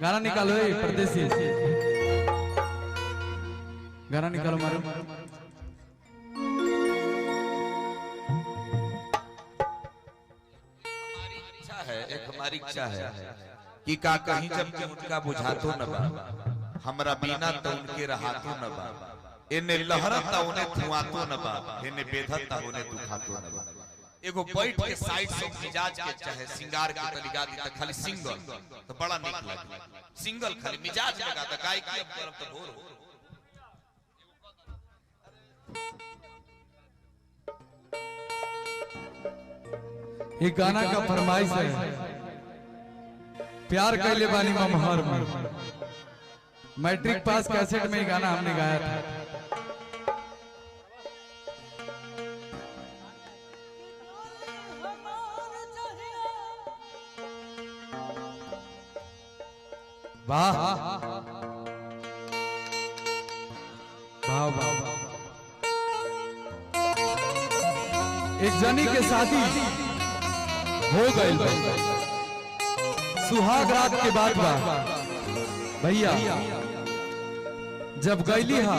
गाना निकालो परदेसी, गाना निकालो मारो। हमारी इच्छा है कि का कहीं जब कि उनका बुझातो न बा, हमरा बिना तो उनके रहातो न बा, इन्हें लहरता उन्हें धुआतो न बा, इन्हें बेधता उन्हें दुखातो न बा। एगो बैठ के साइड से मिजाज के चाहे सिंगार के तरीका दी त खाली सिंगल तो बड़ा निक लगे, सिंगल खाली मिजाज में गाता गाय की अब तरफ तो भोर ये गाना का फरमाइश है, प्यार कैले बानी ममहर में। मैट्रिक पास कैसेट में ये गाना हमने गाया था। वाह वाह वाह। एक जनी के शादी हो गई, सुहाग रात के बाद भैया जब गईली हा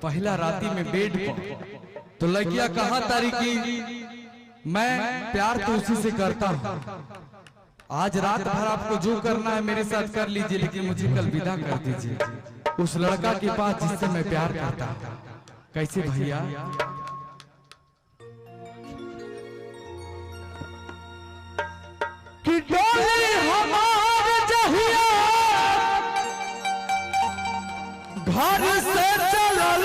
पहला राती में बेड पर, तो लड़किया कहा तारी की मैं प्यार तो उसी से करता हूँ, आज रात भर आपको जो करना है मेरे साथ कर लीजिए, लेकिन मुझे कल विदा कर दीजिए उस लड़का के पास जिससे मैं प्यार करता हूँ। कैसे भैया? कि डोली हमार जहिया घर से चलल,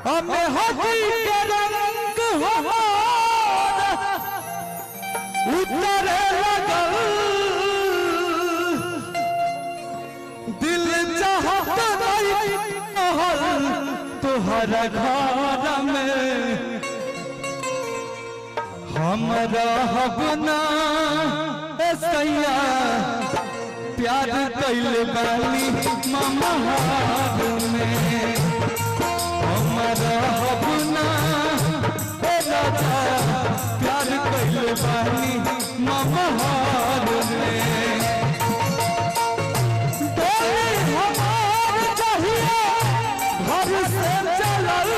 हमें हकी के रंग हमार उतरे लगल, दिल चाहत नहीं तोहरा घर में हमरा हबना सैया, प्यार कैले बानी ममहार में, हमरा हबना राजा, प्यार कैले बानी ममहार में। हमार चाहिए घर से चलल,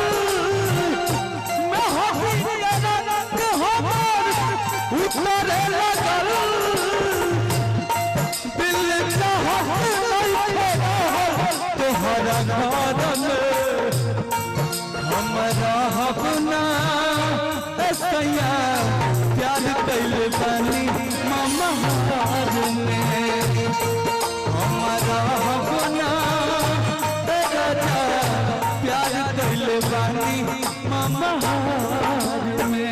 उतरे लगल, दिल चाहत तोहरा घर में, हमरा हबना सैया, प्यार कैले बानी ममहार में, हमरा हबना राजा, प्यार कैले बानी ममहार में।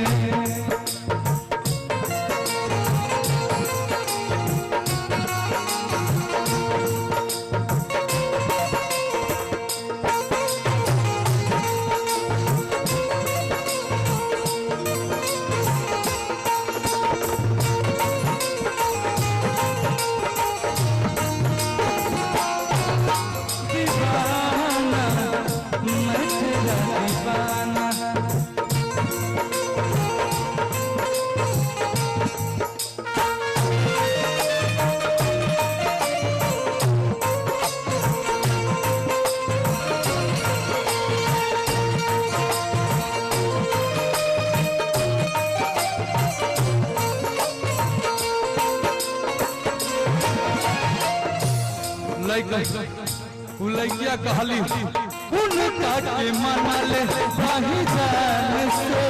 लड़किया कहली उनका के मना ले नहीं जान से,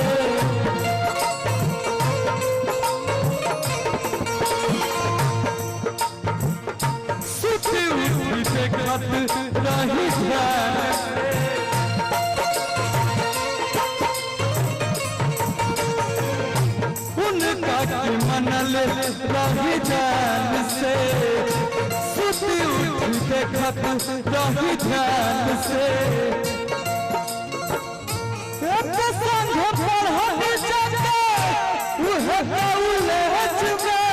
सुती उठी देखत रही जान से, उनका के मना ले नहीं जान से, देखत रही ध्यान से, एक संग पढ़ल जाके उहे कॉलेज में,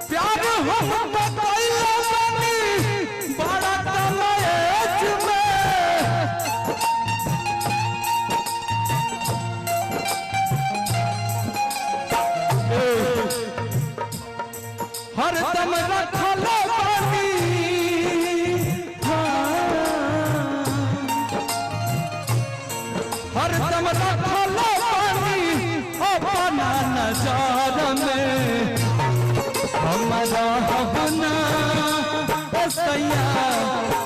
प्यार हम बताइए बनी बड़ा कॉलेज में, सैया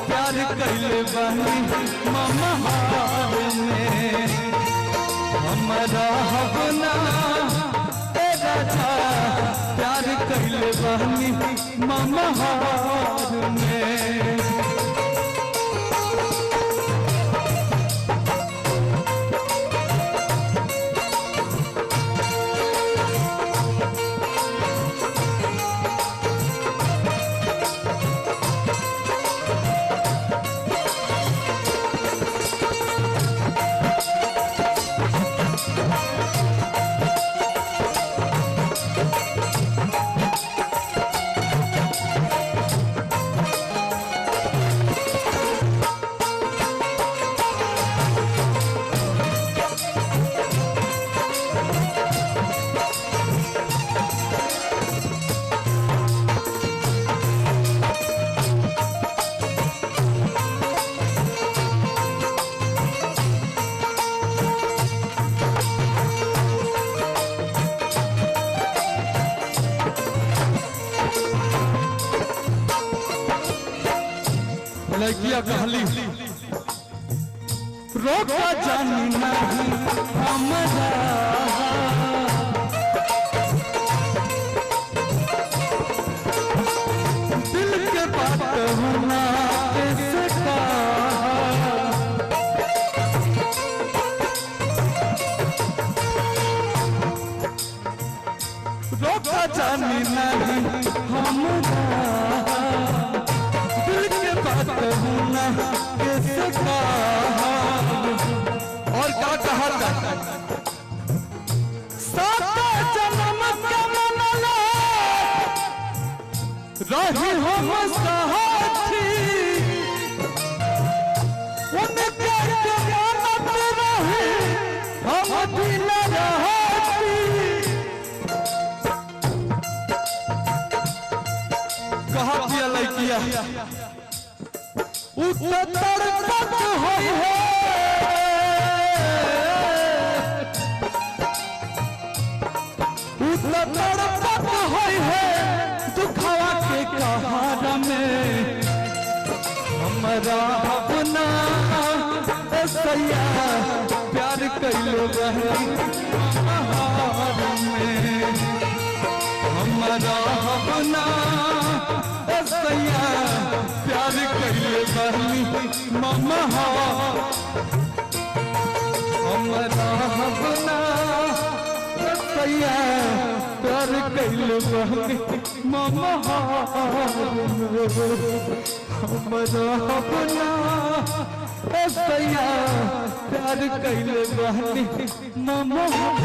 प्यार कैले बहनी ममहार में हमारा हवना ए राजा प्यार कैले बहनी ममहार में। लड़किया कहली रोका जानी नहीं हमरा दिल के बात होना इसका रोका जानी नहीं हमरा होना किसका और क्या कहा था सात जन्म का मनला रही हम साथी उनके जमानत रही हम दिल रहती कहा दिया लड़किया उत्तर तक होई है उत्तर तक होई है दुखवा के कहार में हमारा अपना सैया प्यार कैलो बहार में हमारा अपना सैया प्यार कैले बहनी ममहार हमारा अपना सैया प्यार कैले बहनी ममहार हमारा अपना सैया प्यार कैले बहनी ममहार।